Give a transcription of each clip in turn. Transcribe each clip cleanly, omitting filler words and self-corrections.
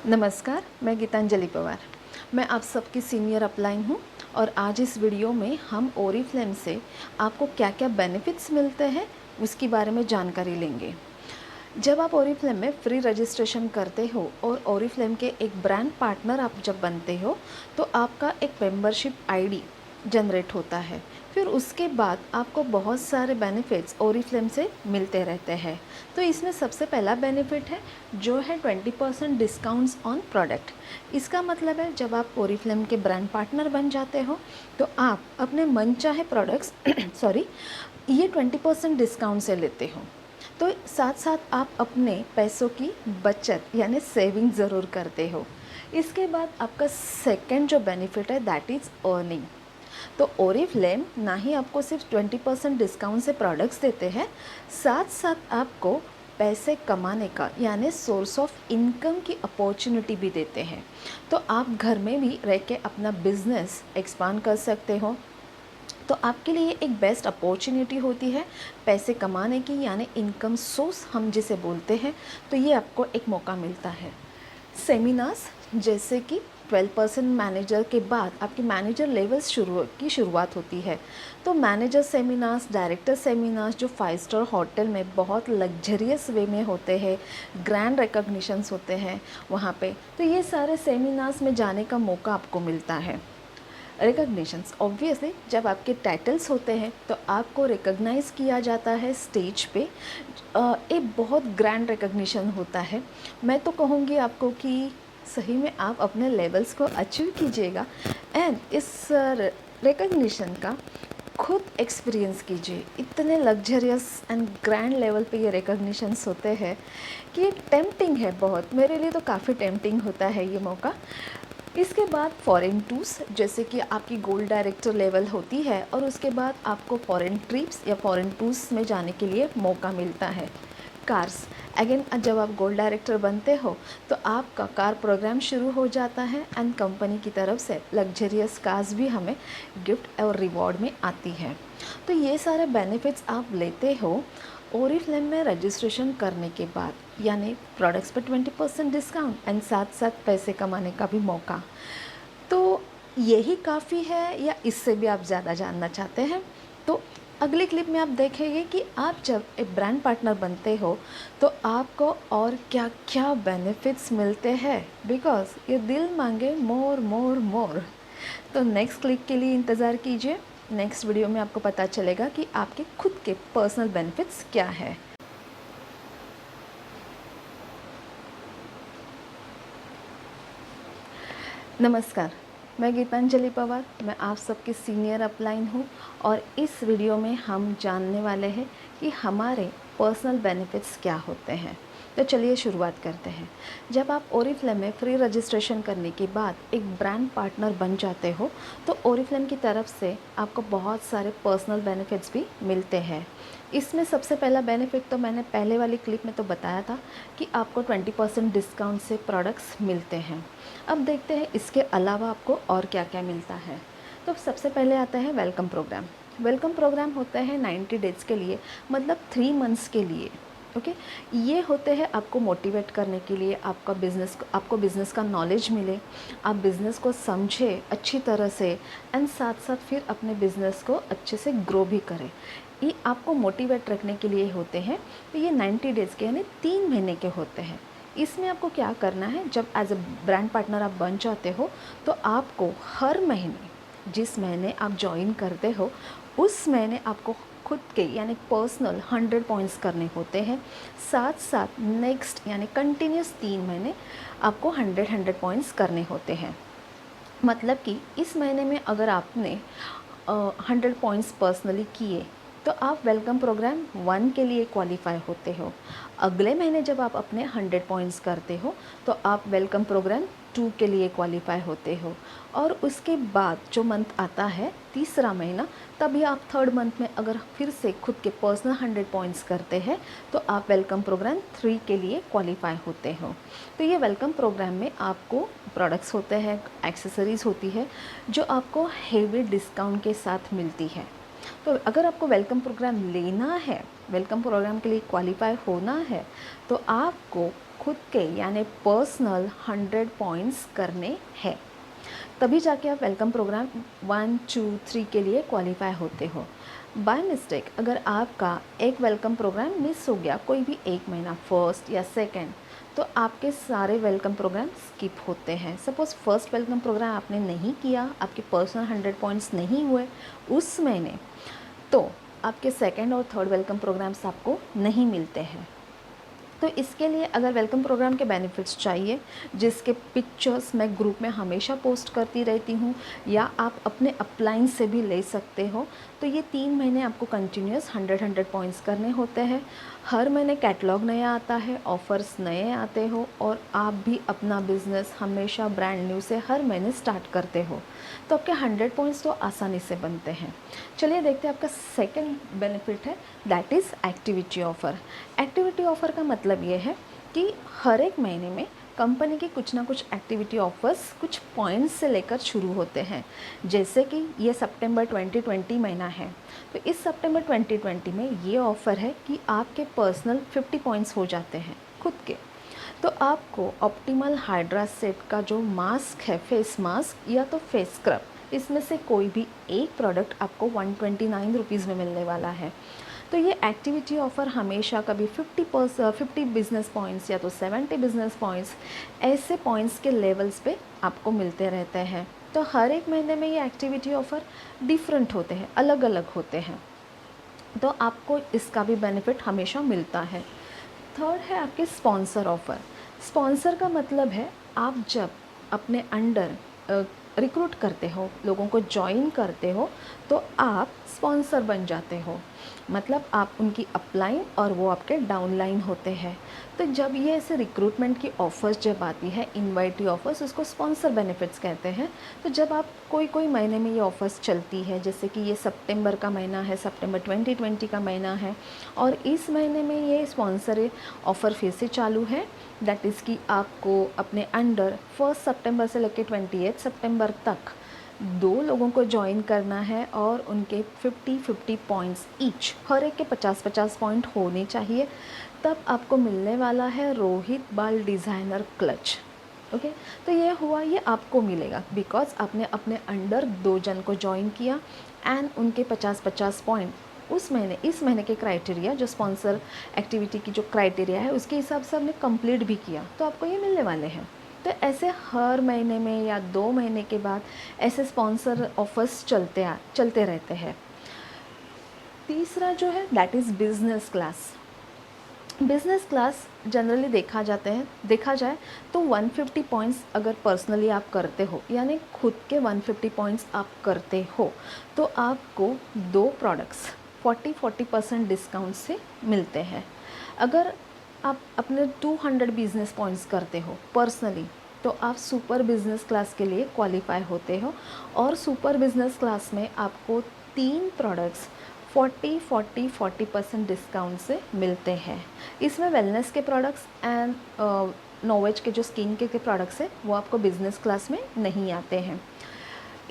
नमस्कार, मैं गीतांजलि पवार। मैं आप सबकी सीनियर अपलाइन हूँ और आज इस वीडियो में हम ओरिफ्लेम से आपको क्या-क्या बेनिफिट्स मिलते हैं उसके बारे में जानकारी लेंगे। जब आप ओरिफ्लेम में फ्री रजिस्ट्रेशन करते हो और ओरिफ्लेम के एक ब्रांड पार्टनर आप जब बनते हो तो आपका एक मेंबरशिप आईडी जनरेट होता है। फिर उसके बाद आपको बहुत सारे बेनिफिट्स ओरिफ्लेम से मिलते रहते हैं। तो इसमें सबसे पहला बेनिफिट है जो है 20% डिस्काउंट्स ऑन प्रोडक्ट। इसका मतलब है जब आप ओरिफ्लेम के ब्रांड पार्टनर बन जाते हो तो आप अपने मनचाहे प्रोडक्ट्स सॉरी ये 20% डिस्काउंट से लेते हो। तो साथ साथ आप अपने पैसों की बचत यानी सेविंग ज़रूर करते हो। इसके बाद आपका सेकंड जो बेनिफिट है दैट इज़ अर्निंग। तो ओरिफ्लेम ना ही आपको सिर्फ 20% डिस्काउंट से प्रोडक्ट्स देते हैं, साथ साथ आपको पैसे कमाने का यानी सोर्स ऑफ इनकम की अपॉर्चुनिटी भी देते हैं। तो आप घर में भी रह के अपना बिजनेस एक्सपांड कर सकते हो। तो आपके लिए एक बेस्ट अपॉर्चुनिटी होती है पैसे कमाने की यानी इनकम सोर्स हम जिसे बोलते हैं। तो ये आपको एक मौका मिलता है। सेमिनार्स जैसे कि 12% मैनेजर के बाद आपकी मैनेजर लेवल्स की शुरुआत होती है। तो मैनेजर सेमिनार्स, डायरेक्टर सेमिनार्स जो 5 स्टार होटल में बहुत लग्जरियस वे में होते हैं, ग्रैंड रिकॉग्निशंस होते हैं वहाँ पे। तो ये सारे सेमिनार्स में जाने का मौका आपको मिलता है। रिकॉग्निशंस ऑब्वियसली जब आपके टाइटल्स होते हैं तो आपको रिकॉग्नाइज़ किया जाता है स्टेज पे। एक बहुत ग्रैंड रिकॉग्निशन होता है। मैं तो कहूँगी आपको कि सही में आप अपने लेवल्स को अचीव कीजिएगा एंड इस रिकॉग्निशन का खुद एक्सपीरियंस कीजिए। इतने लग्जरियस एंड ग्रैंड लेवल पे ये रिकॉग्निशंस होते हैं कि ये टेम्पटिंग है बहुत। मेरे लिए तो काफ़ी टेम्पटिंग होता है ये मौका। इसके बाद फॉरेन टूर्स जैसे कि आपकी गोल्ड डायरेक्टर लेवल होती है और उसके बाद आपको फॉरेन ट्रिप्स या फॉरेन टूर्स में जाने के लिए मौका मिलता है। कार्स अगेन जब आप गोल्ड डायरेक्टर बनते हो तो आपका कार प्रोग्राम शुरू हो जाता है एंड कंपनी की तरफ से लग्जरियस कार्स भी हमें गिफ्ट और रिवॉर्ड में आती है। तो ये सारे बेनिफिट्स आप लेते हो ओरिफ्लेम में रजिस्ट्रेशन करने के बाद, यानी प्रोडक्ट्स पर 20% डिस्काउंट एंड साथ साथ पैसे कमाने का भी मौका। तो यही काफ़ी है या इससे भी आप ज़्यादा जानना चाहते हैं तो अगली क्लिप में आप देखेंगे कि आप जब एक ब्रांड पार्टनर बनते हो तो आपको और क्या क्या बेनिफिट्स मिलते हैं, बिकॉज ये दिल मांगे मोर मोर मोर। तो नेक्स्ट क्लिप के लिए इंतज़ार कीजिए। नेक्स्ट वीडियो में आपको पता चलेगा कि आपके खुद के पर्सनल बेनिफिट्स क्या है। नमस्कार, मैं गीतांजलि पवार। मैं आप सबके सीनियर अपलाइन हूँ और इस वीडियो में हम जानने वाले हैं कि हमारे पर्सनल बेनिफिट्स क्या होते हैं। तो चलिए शुरुआत करते हैं। जब आप ओरिफ्लेम में फ्री रजिस्ट्रेशन करने के बाद एक ब्रांड पार्टनर बन जाते हो तो ओरिफ्लेम की तरफ से आपको बहुत सारे पर्सनल बेनिफिट्स भी मिलते हैं। इसमें सबसे पहला बेनिफिट तो मैंने पहले वाली क्लिप में तो बताया था कि आपको 20% डिस्काउंट से प्रोडक्ट्स मिलते हैं। अब देखते हैं इसके अलावा आपको और क्या क्या मिलता है। तो सबसे पहले आता है वेलकम प्रोग्राम। वेलकम प्रोग्राम होता है 90 डेज़ के लिए, मतलब 3 मंथ्स के लिए। ओके, ये होते हैं आपको मोटिवेट करने के लिए, आपको बिज़नेस का नॉलेज मिले, आप बिज़नेस को समझे अच्छी तरह से एंड साथ साथ फिर अपने बिज़नेस को अच्छे से ग्रो भी करें। ये आपको मोटिवेट रखने के लिए होते हैं। तो ये 90 डेज़ के यानी 3 महीने के होते हैं। इसमें आपको क्या करना है, जब एज अ ब्रांड पार्टनर आप बन जाते हो तो आपको हर महीने जिस महीने आप ज्वाइन करते हो उस महीने आपको खुद के यानी पर्सनल 100 पॉइंट्स करने होते हैं। साथ साथ नेक्स्ट यानी कंटिन्यूस 3 महीने आपको 100 पॉइंट्स करने होते हैं। मतलब कि इस महीने में अगर आपने 100 पॉइंट्स पर्सनली किए तो आप वेलकम प्रोग्राम 1 के लिए क्वालिफाई होते हो। अगले महीने जब आप अपने 100 पॉइंट्स करते हो तो आप वेलकम प्रोग्राम 2 के लिए क्वालिफाई होते हो। और उसके बाद जो मंथ आता है तीसरा महीना, तभी आप थर्ड मंथ में अगर फिर से खुद के पर्सनल 100 पॉइंट्स करते हैं तो आप वेलकम प्रोग्राम 3 के लिए क्वालिफाई होते हो। तो ये वेलकम प्रोग्राम में आपको प्रोडक्ट्स होते हैं, एक्सेसरीज़ होती है जो आपको हेवी डिस्काउंट के साथ मिलती है। तो अगर आपको वेलकम प्रोग्राम लेना है, वेलकम प्रोग्राम के लिए क्वालिफाई होना है तो आपको खुद के यानी पर्सनल 100 पॉइंट्स करने हैं, तभी जाके आप वेलकम प्रोग्राम 1, 2, 3 के लिए क्वालिफाई होते हो। बाय मिस्टेक अगर आपका एक वेलकम प्रोग्राम मिस हो गया, कोई भी एक महीना, फर्स्ट या सेकंड, तो आपके सारे वेलकम प्रोग्राम स्किप होते हैं। सपोज़ फर्स्ट वेलकम प्रोग्राम आपने नहीं किया, आपके पर्सनल 100 पॉइंट्स नहीं हुए उस महीने, तो आपके सेकंड और थर्ड वेलकम प्रोग्राम्स आपको नहीं मिलते हैं। तो इसके लिए अगर वेलकम प्रोग्राम के बेनिफिट्स चाहिए, जिसके पिक्चर्स मैं ग्रुप में हमेशा पोस्ट करती रहती हूँ, या आप अपने अपलाइन से भी ले सकते हो, तो ये 3 महीने आपको कंटिन्यूस 100 पॉइंट्स करने होते हैं। हर महीने कैटलॉग नया आता है, ऑफ़र्स नए आते हो, और आप भी अपना बिज़नेस हमेशा ब्रांड न्यू से हर महीने स्टार्ट करते हो, तो आपके 100 पॉइंट्स तो आसानी से बनते हैं। चलिए देखते हैं आपका सेकंड बेनिफिट है, that is activity offer. Activity offer का मतलब ये है कि हर एक महीने में कंपनी की कुछ ना कुछ एक्टिविटी ऑफ़र्स कुछ पॉइंट्स से लेकर शुरू होते हैं। जैसे कि ये सितंबर 2020 महीना है, तो इस सितंबर 2020 में ये ऑफ़र है कि आपके पर्सनल 50 पॉइंट्स हो जाते हैं खुद के। तो आपको ऑप्टिमल हाइड्रा सेट का जो मास्क है, फेस मास्क या तो फेस स्क्रब, इसमें से कोई भी एक प्रोडक्ट आपको 129 रुपीज़ में मिलने वाला है। तो ये एक्टिविटी ऑफ़र हमेशा कभी 50 बिजनेस पॉइंट्स या तो 70 बिजनेस पॉइंट्स, ऐसे पॉइंट्स के लेवल्स पे आपको मिलते रहते हैं। तो हर एक महीने में ये एक्टिविटी ऑफ़र डिफरेंट होते हैं, अलग अलग होते हैं, तो आपको इसका भी बेनिफिट हमेशा मिलता है। थर्ड है आपके स्पॉन्सर ऑफ़र। स्पॉन्सर का मतलब है आप जब अपने अंडर रिक्रूट करते हो, लोगों को ज्वाइन करते हो, तो आप स्पॉन्सर बन जाते हो। मतलब आप उनकी अपलाइन और वो आपके डाउनलाइन होते हैं। तो जब ये ऐसे रिक्रूटमेंट की ऑफ़र्स जब आती है, इन्वाइटी ऑफ़र्स, उसको स्पॉन्सर बेनिफिट्स कहते हैं। तो जब आप कोई महीने में ये ऑफ़र्स चलती है, जैसे कि ये सितंबर का महीना है, सितंबर 2020 का महीना है, और इस महीने में ये स्पॉन्सर ऑफ़र फिर से चालू है, दैट इज़ कि आपको अपने अंडर 1 सितंबर से लेकर 28 सितंबर तक 2 लोगों को ज्वाइन करना है, और उनके 50 पॉइंट्स ईच, हर एक के 50 पॉइंट होने चाहिए। तब आपको मिलने वाला है रोहित बाल डिज़ाइनर क्लच। ओके, तो ये हुआ, ये आपको मिलेगा बिकॉज आपने अपने अंडर 2 जन को ज्वाइन किया, एंड उनके 50 पॉइंट उस महीने, इस महीने के क्राइटेरिया, जो स्पॉन्सर एक्टिविटी की जो क्राइटेरिया है उसके हिसाब से आपने कंप्लीट भी किया, तो आपको ये मिलने वाले हैं। तो ऐसे हर महीने में या 2 महीने के बाद ऐसे स्पॉन्सर ऑफर्स चलते रहते हैं। तीसरा जो है that is business class. Business class generally देखा जाए तो 150 पॉइंट्स अगर पर्सनली आप करते हो, यानी खुद के 150 पॉइंट्स आप करते हो, तो आपको 2 प्रोडक्ट्स 40% डिस्काउंट से मिलते हैं। अगर आप अपने 200 बिजनेस पॉइंट्स करते हो पर्सनली, तो आप सुपर बिज़नेस क्लास के लिए क्वालिफाई होते हो, और सुपर बिज़नेस क्लास में आपको 3 प्रोडक्ट्स 40% डिस्काउंट से मिलते हैं। इसमें वेलनेस के प्रोडक्ट्स एंड नोवेज के जो स्किन के प्रोडक्ट्स हैं, वो आपको बिज़नेस क्लास में नहीं आते हैं।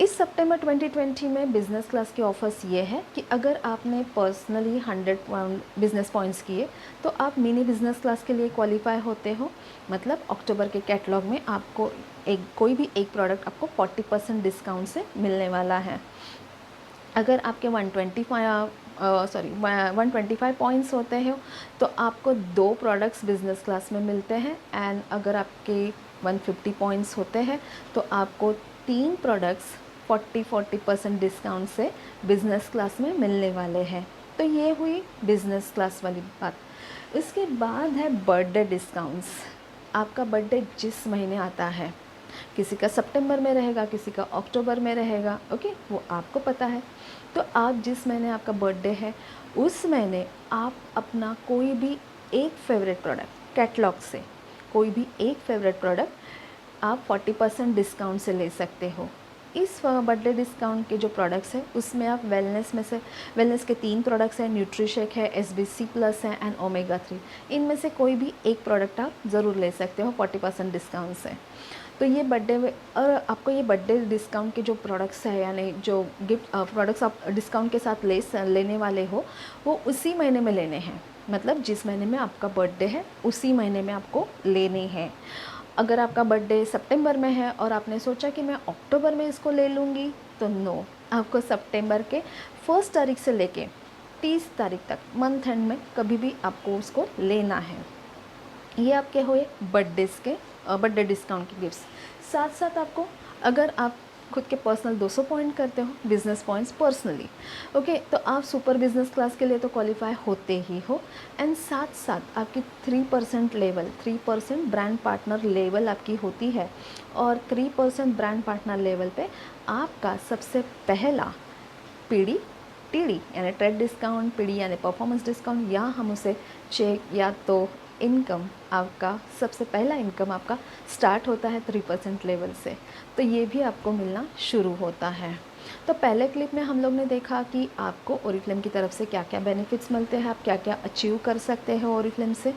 इस सितंबर 2020 में बिज़नेस क्लास के ऑफ़र्स ये है कि अगर आपने पर्सनली 100 बिज़नेस पॉइंट्स किए, तो आप मिनी बिज़नेस क्लास के लिए क्वालिफाई होते हो। मतलब अक्टूबर के कैटलॉग में आपको कोई भी एक प्रोडक्ट आपको 40% डिस्काउंट से मिलने वाला है। अगर आपके 125 पॉइंट्स होते हैं, तो आपको 2 प्रोडक्ट्स बिज़नेस क्लास में मिलते हैं, एंड अगर आपके 150 पॉइंट्स होते हैं, तो आपको 3 प्रोडक्ट्स 40% डिस्काउंट से बिज़नेस क्लास में मिलने वाले हैं। तो ये हुई बिज़नेस क्लास वाली बात। इसके बाद है बर्थडे डिस्काउंट्स। आपका बर्थडे जिस महीने आता है, किसी का सितंबर में रहेगा, किसी का अक्टूबर में रहेगा, ओके, वो आपको पता है। तो आप जिस महीने आपका बर्थडे है, उस महीने आप अपना कोई भी एक फेवरेट प्रोडक्ट कैटलॉग से, कोई भी एक फेवरेट प्रोडक्ट आप 40% डिस्काउंट से ले सकते हो। इस बर्थडे डिस्काउंट के जो प्रोडक्ट्स हैं, उसमें आप वेलनेस के 3 प्रोडक्ट्स हैं, न्यूट्रीशेक है, SBC प्लस है, एंड ओमेगा 3। इनमें से कोई भी एक प्रोडक्ट आप ज़रूर ले सकते हो 40% डिस्काउंट से। तो ये बर्थडे में और आपको ये बर्थडे डिस्काउंट के जो प्रोडक्ट्स है, यानी जो गिफ्ट प्रोडक्ट्स आप डिस्काउंट के साथ लेने वाले हो, वो उसी महीने में लेने हैं। मतलब जिस महीने में आपका बर्थडे है उसी महीने में आपको लेने हैं। अगर आपका बर्थडे सितंबर में है और आपने सोचा कि मैं अक्टूबर में इसको ले लूँगी, तो नो, आपको सितंबर के 1 तारीख से लेके 30 तारीख तक मंथ एंड में कभी भी आपको उसको लेना है। ये आपके हुए बर्थडेज़ के बर्थडे डिस्काउंट के गिफ्ट्स। साथ साथ आपको, अगर आप खुद के पर्सनल 200 पॉइंट करते हो, बिजनेस पॉइंट्स पर्सनली, ओके, तो आप सुपर बिजनेस क्लास के लिए तो क्वालिफाई होते ही हो। एंड साथ साथ आपकी 3% लेवल, 3% ब्रांड पार्टनर लेवल आपकी होती है, और 3% ब्रांड पार्टनर लेवल पे आपका सबसे पहला पीडी टीडी यानी ट्रेड डिस्काउंट, पीडी यानी परफॉर्मेंस डिस्काउंट, या हम उसे चेक या तो इनकम, आपका सबसे पहला इनकम आपका स्टार्ट होता है 3% लेवल से, तो ये भी आपको मिलना शुरू होता है। तो पहले क्लिप में हम लोग ने देखा कि आपको ओरिफ्लेम की तरफ से क्या क्या बेनिफिट्स मिलते हैं, आप क्या क्या अचीव कर सकते हैं ओरिफ्लेम से।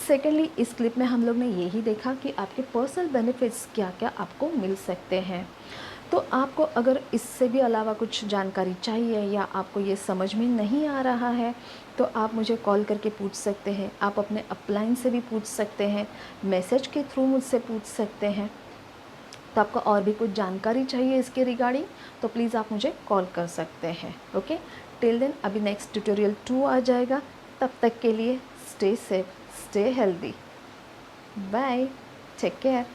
सेकेंडली, इस क्लिप में हम लोग ने यही देखा कि आपके पर्सनल बेनिफिट्स क्या क्या आपको मिल सकते हैं। तो आपको अगर इससे भी अलावा कुछ जानकारी चाहिए या आपको ये समझ में नहीं आ रहा है, तो आप मुझे कॉल करके पूछ सकते हैं, आप अपने अपलाइन से भी पूछ सकते हैं, मैसेज के थ्रू मुझसे पूछ सकते हैं। तो आपको और भी कुछ जानकारी चाहिए इसके रिगार्डिंग, तो प्लीज़ आप मुझे कॉल कर सकते हैं। ओके, टिल देन अभी नेक्स्ट ट्यूटोरियल 2 आ जाएगा, तब तक के लिए stay safe, stay healthy, bye, take care.